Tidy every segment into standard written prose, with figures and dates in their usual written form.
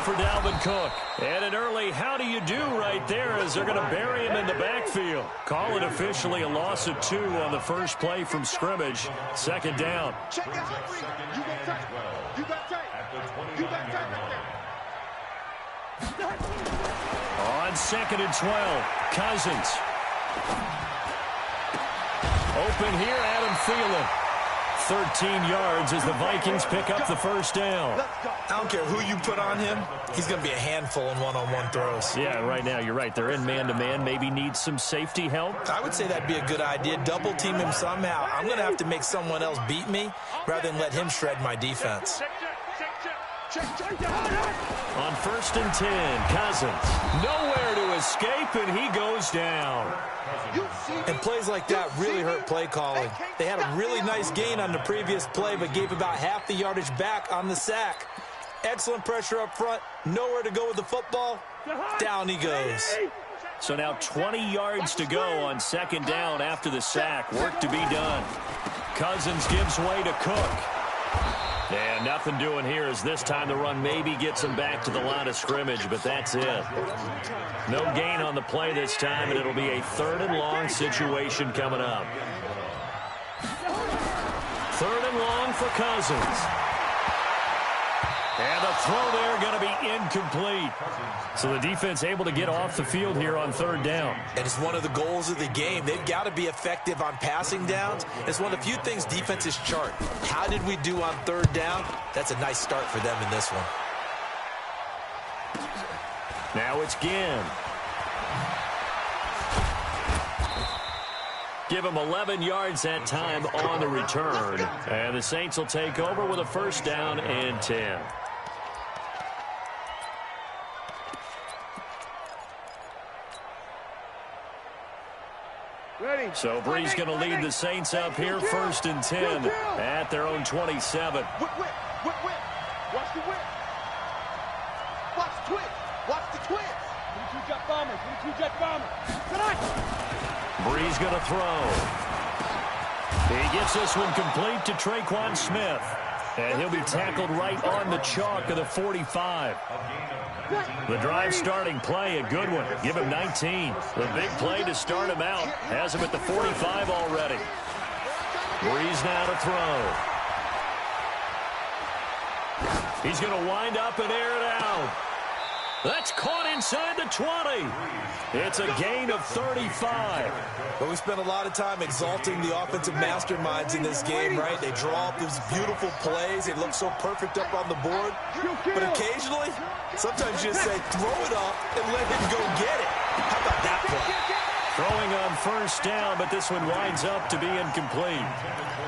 for Dalvin Cook. And an early how do you do right there as they're going to bury him in the backfield. Call it officially a loss of 2 on the first play from scrimmage. Second down. Check that out. You got tight. You got tight. You got tight right there. On 2nd and 12, Cousins. Open here, Adam Thielen. 13 yards as the Vikings pick up the first down. I don't care who you put on him. He's going to be a handful in one-on-one throws. Yeah, right now, you're right. They're in man-to-man. Maybe needs some safety help. I would say that'd be a good idea. Double-team him somehow. I'm going to have to make someone else beat me rather than let him shred my defense. On 1st and 10, Cousins. Nowhere to escape, and he goes down. And plays like that really hurt play calling. They had a really nice gain on the previous play, but gave about half the yardage back on the sack. Excellent pressure up front. Nowhere to go with the football. Down he goes. So now 20 yards to go on 2nd down after the sack. Work to be done. Cousins gives way to Cook. And nothing doing here as this time the run maybe gets him back to the line of scrimmage, but that's it. No gain on the play this time, and it'll be a 3rd and long situation coming up. 3rd and long for Cousins. And the throw there going to be incomplete. So the defense able to get off the field here on 3rd down. And it's one of the goals of the game. They've got to be effective on passing downs. It's one of the few things defenses chart. How did we do on 3rd down? That's a nice start for them in this one. Now it's Ginn. Give him 11 yards that time on the return. And the Saints will take over with a 1st down and 10. So Bree's going to lead the Saints up here, 1st and 10 at their own 27. Whip. Watch the whip. Watch the twist. Watch the twist. 22 jet bomber. Bree's going to throw. He gets this one complete to Traquan Smith. And he'll be tackled right on the chalk of the 45. The drive starting play, a good one. Give him 19. The big play to start him out. Has him at the 45 already. Breeze now to throw. He's going to wind up and air it out. That's caught inside the 20. It's a gain of 35. But we spent a lot of time exalting the offensive masterminds in this game, right? They draw up these beautiful plays. They look so perfect up on the board. But occasionally, sometimes you just say, throw it up and let him go get it. How about that play? Throwing on 1st down, but this one winds up to be incomplete.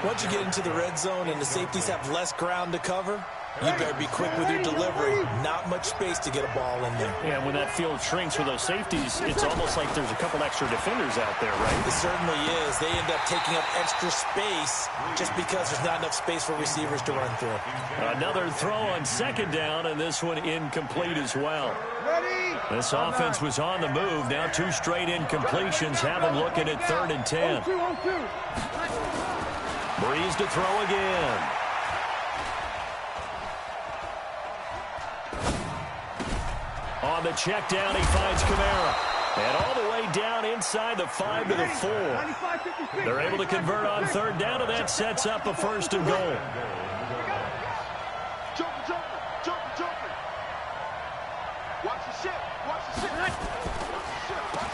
Once you get into the red zone and the safeties have less ground to cover, you better be quick with your delivery. Not much space to get a ball in there. Yeah, when that field shrinks for those safeties, it's almost like there's a couple extra defenders out there, right? It certainly is. They end up taking up extra space just because there's not enough space for receivers to run through. Another throw on 2nd down, and this one incomplete as well. This offense was on the move. Now 2 straight incompletions have them looking at 3rd and 10. Breeze to throw again. On the check down, he finds Kamara. And all the way down inside the 5 to the 4. They're able to convert on 3rd down, and that sets up a 1st and goal. Jumping. Watch the ship.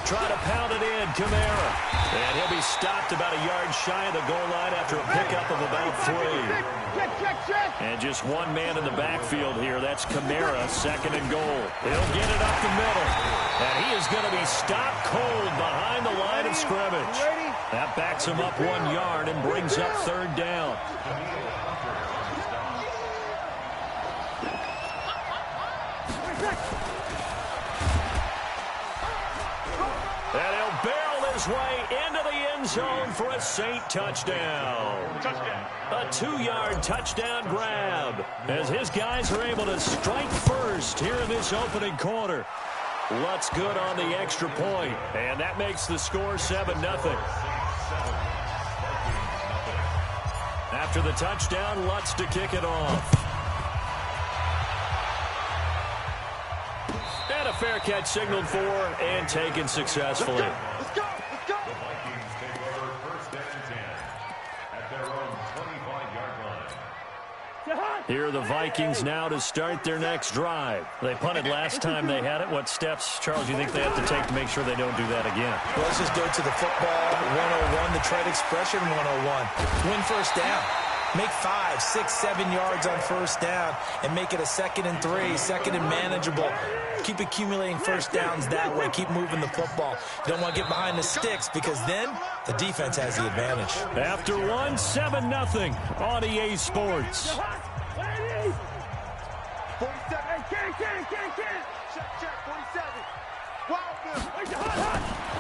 Try to pound it in, Kamara. And he'll be stopped about a yard shy of the goal line after a pickup of about 3. And just one man in the backfield here. That's Kamara, 2nd and goal. He'll get it up the middle. And he is going to be stopped cold behind the line of scrimmage. That backs him up 1 yard and brings up 3rd down. And he'll barrel his way into the end zone for a Saint touchdown. A 2-yard touchdown grab as his guys are able to strike first here in this opening quarter. Lutz good on the extra point, and that makes the score 7-0. After the touchdown, Lutz to kick it off. And a fair catch signaled for and taken successfully. Let's go. Let's go. The Vikings take over first down and 10 at their own 25-yard line. Here are the Vikings now to start their next drive. They punted last time they had it. What steps, Charles, do you think they have to take to make sure they don't do that again? Well, let's just go to the football 101, the trade expression 101. Win first down. Make 5, 6, 7 yards on first down and make it a 2nd and 3, 2nd and manageable. Keep accumulating first downs that way. Keep moving the football. You don't want to get behind the sticks because then the defense has the advantage. After 7-0 on EA Sports. 47. Check, 47.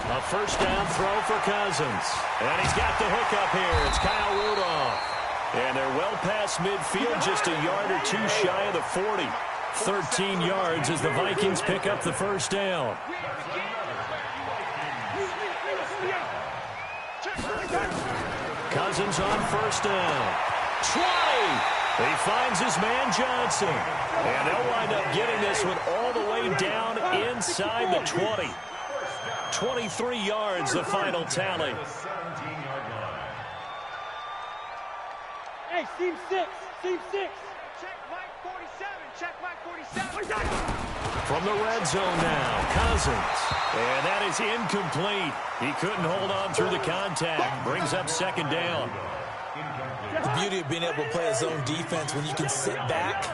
A first down throw for Cousins. And he's got the hook up here. It's Kyle Rudolph. And they're well past midfield, just a yard or two shy of the 40. 13 yards as the Vikings pick up the first down. Cousins on first down. 20. He finds his man Johnson. And they'll wind up getting this one all the way down inside the 20. 23 yards, the final tally. Hey, team 6. Team 6. Check Mike 47. Check Mike 47. From the red zone now, Cousins. And that is incomplete. He couldn't hold on through the contact. Brings up second down. The beauty of being able to play a zone defense when you can sit back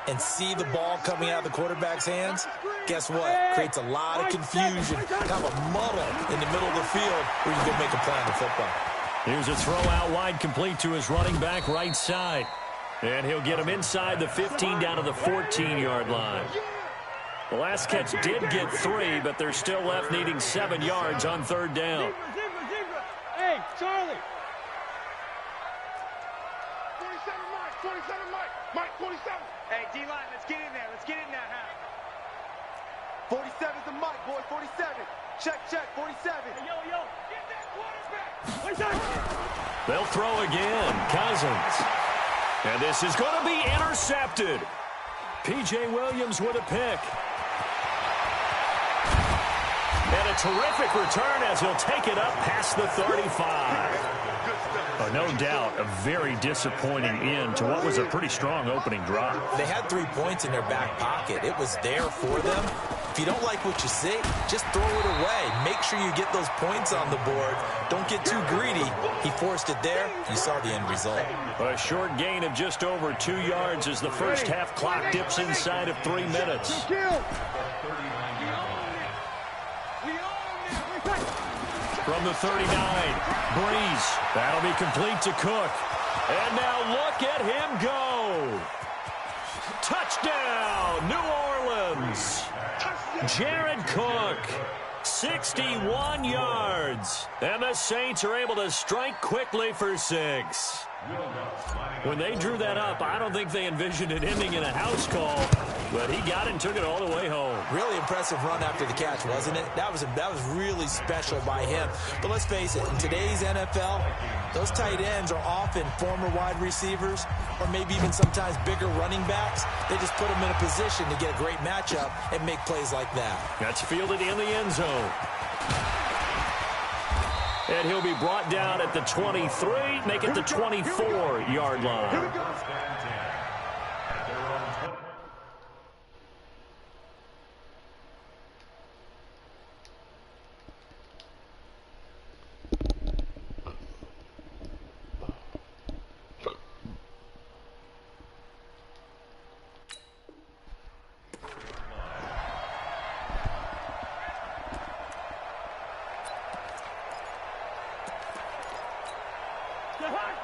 and see the ball coming out of the quarterback's hands, guess what? Creates a lot of confusion, kind of a muddle in the middle of the field where you can make a play on the football. Here's a throw out wide, complete to his running back right side. And he'll get him inside the 15 down to the 14-yard line. The last catch did get 3, but they're still left needing 7 yards on third down. Hey, Charlie. 47 Mike. 47 Mike. Mike 47. Hey, D-line, let's get in there. Let's get in there now. 47's the Mike, boy. 47. Check, 47. Hey, yo. Get that quarterback. They'll throw again. Cousins. And this is going to be intercepted. P.J. Williams with a pick. And a terrific return as he'll take it up past the 35. No doubt a very disappointing end to what was a pretty strong opening drive. They had 3 points in their back pocket. It was there for them. If you don't like what you see, just throw it away. Make sure you get those points on the board. Don't get too greedy. He forced it there. You saw the end result. A short gain of just over 2 yards as the first half clock dips inside of 3 minutes. From the 39, Breeze. That'll be complete to Cook. And now look at him go. Touchdown, New Orleans. Jared Cook, 61 yards. And the Saints are able to strike quickly for 6. When they drew that up, I don't think they envisioned it ending in a house call, but he got it and took it all the way home. Really impressive run after the catch, wasn't it? That was really special by him. But let's face it, in today's NFL, those tight ends are often former wide receivers or maybe even sometimes bigger running backs. They just put them in a position to get a great matchup and make plays like that. That's fielded in the end zone. And he'll be brought down at the 23, make it the 24-yard line.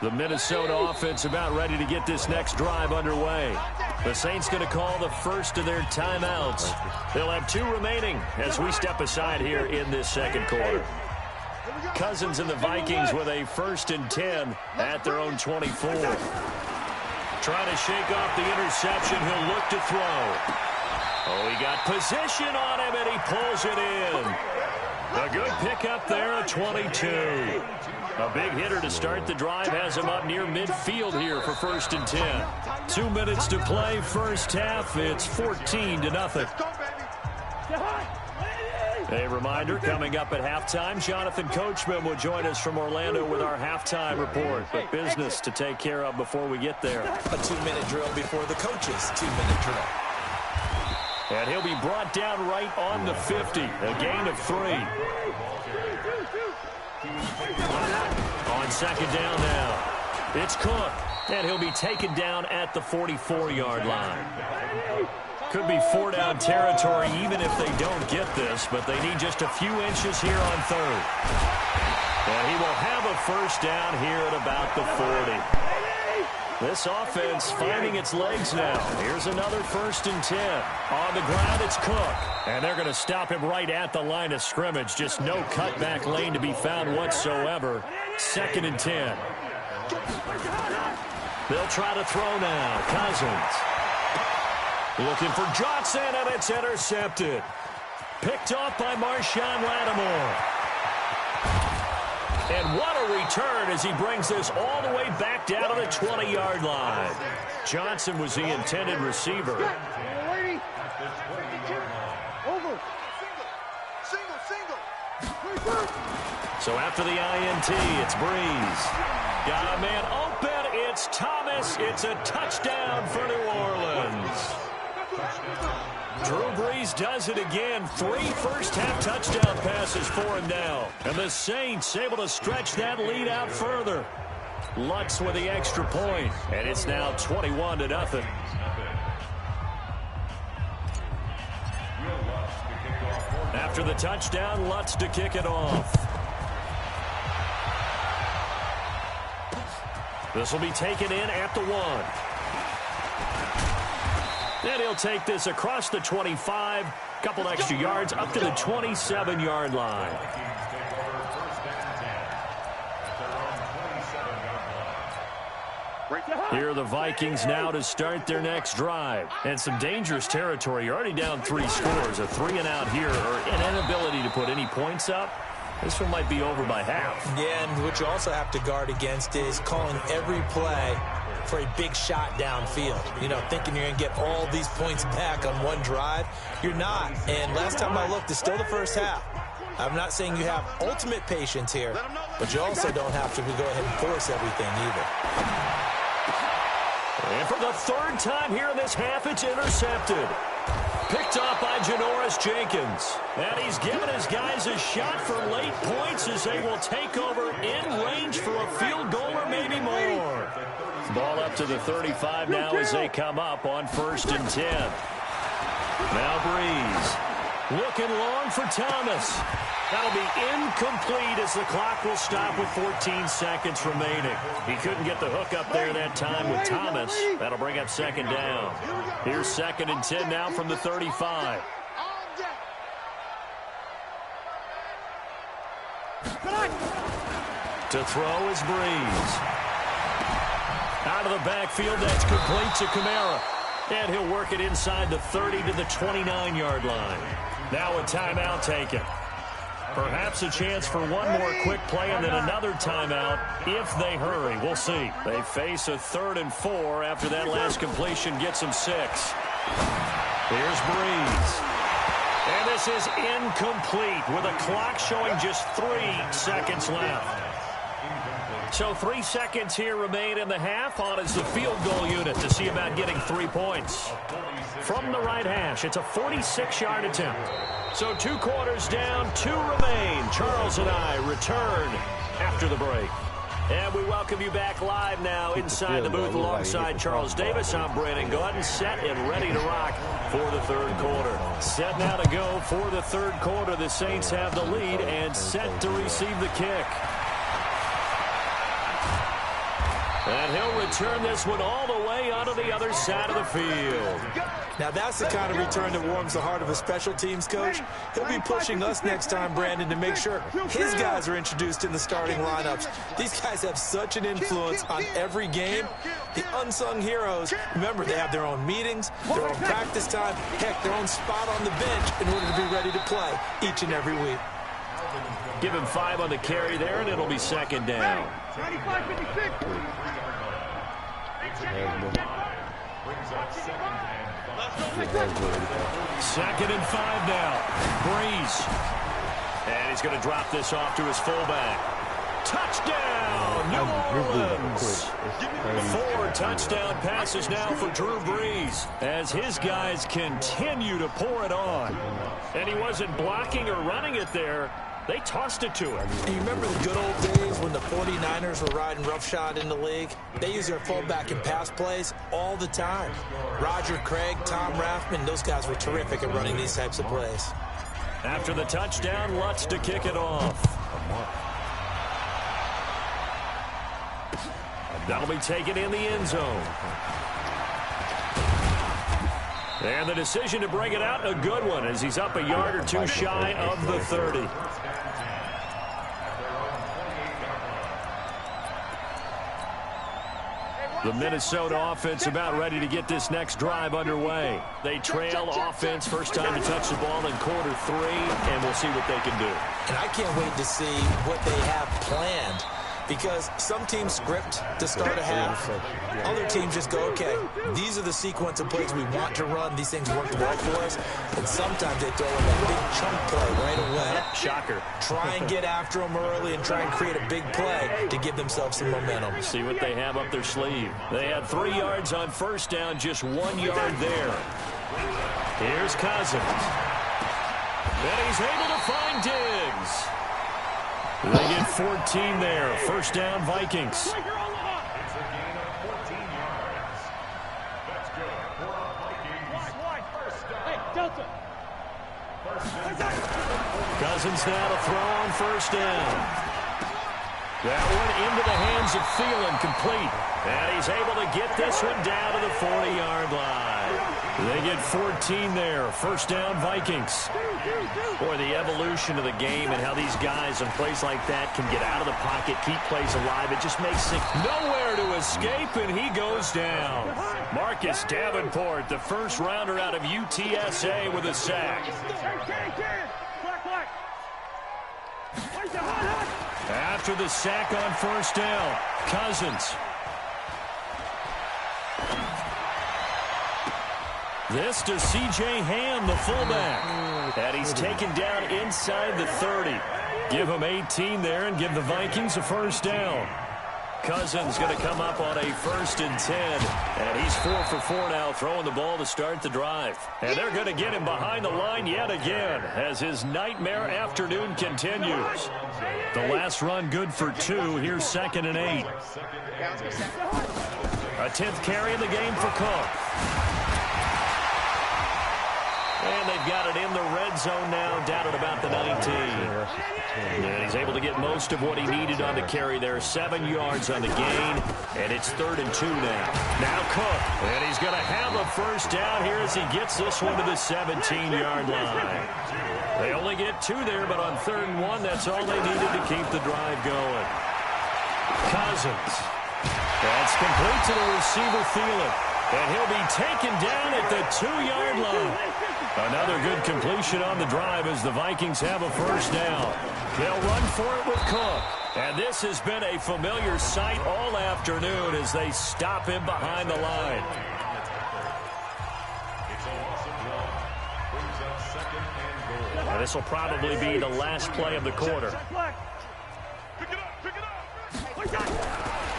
The Minnesota offense about ready to get this next drive underway. The Saints going to call the first of their timeouts. They'll have 2 remaining as we step aside here in this second quarter. Cousins and the Vikings with a 1st and 10 at their own 24. Trying to shake off the interception. He'll look to throw. Oh, he got position on him, and he pulls it in. A good pickup there at 22. A big hitter to start the drive has him up near midfield here for 1st and 10. 2 minutes to play first half. It's 14-0. A reminder, coming up at halftime, Jonathan Coachman will join us from Orlando with our halftime report. But business to take care of before we get there. A 2-minute drill before the coach's 2-minute drill. And he'll be brought down right on the 50. A gain of 3. On second down now. It's Cook. And he'll be taken down at the 44-yard line. Could be 4-down territory even if they don't get this, but they need just a few inches here on third. And he will have a first down here at about the 40. This offense finding its legs now. Here's another 1st and 10. On the ground, it's Cook. And they're going to stop him right at the line of scrimmage. Just no cutback lane to be found whatsoever. 2nd and 10. They'll try to throw now. Cousins. Looking for Johnson, and it's intercepted. Picked off by Marshawn Lattimore. And what a return as he brings this all the way back down to the 20-yard line. Johnson was the intended receiver. So after the INT, it's Breeze. Got a man open. It's Thomas. It's a touchdown for New Orleans. Drew Brees does it again. 3 first-half touchdown passes for him now. And the Saints able to stretch that lead out further. Lutz with the extra point. And it's now 21-0. After the touchdown, Lutz to kick it off. This will be taken in at the 1. And he'll take this across the 25. Couple extra yards up to the 27-yard line. Here are the Vikings now to start their next drive. And some dangerous territory. You're already down 3 scores. A 3-and-out here, or an inability to put any points up. This one might be over by half. Yeah, and what you also have to guard against is calling every play for a big shot downfield. You know, thinking you're going to get all these points back on one drive. You're not. And last time I looked, it's still the first half. I'm not saying you have ultimate patience here, but you also don't have to go ahead and force everything either. And for the 3rd time here in this half, it's intercepted. Picked off by Janoris Jenkins. And he's given his guys a shot for late points as they will take over in range for a field goal or maybe more. Ball up to the 35 now as they come up on 1st and 10. Now Breeze. Looking long for Thomas. That'll be incomplete as the clock will stop with 14 seconds remaining. He couldn't get the hook up there that time with Thomas. That'll bring up 2nd down. Here's 2nd and 10 now from the 35. To throw is Breeze. Out of the backfield, that's complete to Kamara. And he'll work it inside the 30 to the 29-yard line. Now a timeout taken. Perhaps a chance for one more quick play and then another timeout if they hurry. We'll see. They face a 3rd and 4 after that last completion gets them 6. Here's Breeze. And this is incomplete with a clock showing just 3 seconds left. So 3 seconds here remain in the half. On is the field goal unit to see about getting 3 points. From the right hash, it's a 46-yard attempt. So 2 quarters down, 2 remain. Charles and I return after the break. And we welcome you back live now inside the booth alongside Charles Davis. I'm Brandon Gordon, set and ready to rock for the 3rd quarter. Set now to go for the 3rd quarter. The Saints have the lead and set to receive the kick. And he'll return this one all the way onto the other side of the field. Now that's the kind of return that warms the heart of a special teams coach. He'll be pushing us next time, Brandon, to make sure his guys are introduced in the starting lineups. These guys have such an influence on every game. The unsung heroes, remember, they have their own meetings, their own practice time, heck, their own spot on the bench in order to be ready to play each and every week. Give him 5 on the carry there, and it'll be 2nd down. 95-56. Brings up 2nd and 5. 2nd and 5 now. Breeze. And he's going to drop this off to his fullback. Touchdown, New Orleans. 4 touchdown passes now for Drew Brees as his guys continue to pour it on. And he wasn't blocking or running it there. They tossed it to him. And you remember the good old days when the 49ers were riding roughshod in the league? They use their fullback in pass plays all the time. Roger Craig, Tom Rathman, those guys were terrific at running these types of plays. After the touchdown, Lutz to kick it off. That'll be taken in the end zone. And the decision to bring it out, a good one, as he's up a yard or two shy of the 30. The Minnesota offense about ready to get this next drive underway. They trail offense, first time to touch the ball in quarter 3, and we'll see what they can do. And I can't wait to see what they have planned, because some teams script to start a half. Other teams just go, okay, these are the sequence of plays we want to run. These things work well for us. And sometimes they throw in that big chunk play right away. Shocker. Try and get after them early and try and create a big play to give themselves some momentum. See what they have up their sleeve. They had 3 yards on first down, just 1 yard there. Here's Cousins. And he's able to find Diggs. They get 14 there. First down, Vikings. It's a gain of 14 yards. That's good for a Vikings. First down. Hey, Delta. Cousins now to throw on first down. That one into the hands of Thielen, complete. And he's able to get this one down to the 40-yard line. They get 14 there. First down, Vikings. Boy, the evolution of the game and how these guys in plays like that can get out of the pocket, keep plays alive. It just makes it nowhere to escape, and he goes down. Marcus Davenport, the first rounder out of UTSA, with a sack. After the sack on first down, Cousins. This to C.J. Ham, the fullback. And he's taken down inside the 30. Give him 18 there and give the Vikings a first down. Cousins going to come up on a 1st and 10. And he's 4 for 4 now, throwing the ball to start the drive. And they're going to get him behind the line yet again as his nightmare afternoon continues. The last run good for 2. Here's 2nd and 8. A 10th carry in the game for Cook. And they've got it in the red zone now, down at about the 19. And he's able to get most of what he needed on the carry there. 7 yards on the gain, and it's 3rd and 2 now. Now Cook, and he's going to have a first down here as he gets this one to the 17-yard line. They only get 2 there, but on 3rd and 1, that's all they needed to keep the drive going. Cousins. That's complete to the receiver, Thielen. And he'll be taken down at the 2-yard line. Another good completion on the drive as the Vikings have a first down. They'll run for it with Cook. And this has been a familiar sight all afternoon as they stop him behind the line. And this will probably be the last play of the quarter.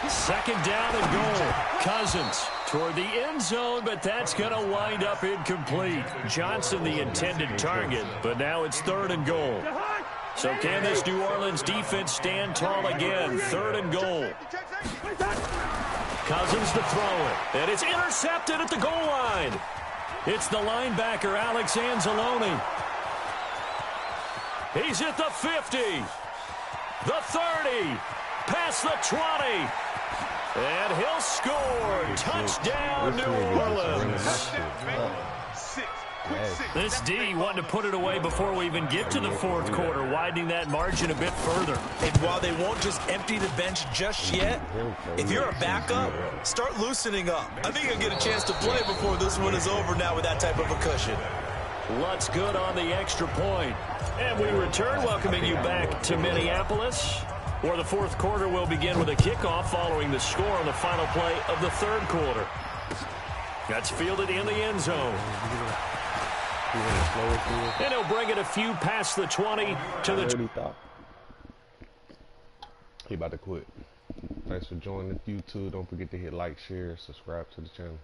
2nd down and goal. Cousins toward the end zone, but that's going to wind up incomplete. Johnson the intended target, but now it's 3rd and goal. So can this New Orleans defense stand tall again? 3rd and goal. Cousins to throw it, and it's intercepted at the goal line. It's the linebacker, Alex Anzalone. He's at the 50, the 30, past the 20. And he'll score. Touchdown, New Orleans. This D wanting to put it away before we even get to the 4th quarter, widening that margin a bit further. And while they won't just empty the bench just yet, if you're a backup, start loosening up. I think you'll get a chance to play before this one is over now with that type of a cushion. Lutz good on the extra point. And we return, welcoming you back to Minneapolis, where the 4th quarter will begin with a kickoff following the score on the final play of the 3rd quarter. That's fielded in the end zone. And he'll bring it a few past the 20 to the... He about to quit. Thanks for joining YouTube. Don't forget to hit like, share, subscribe to the channel.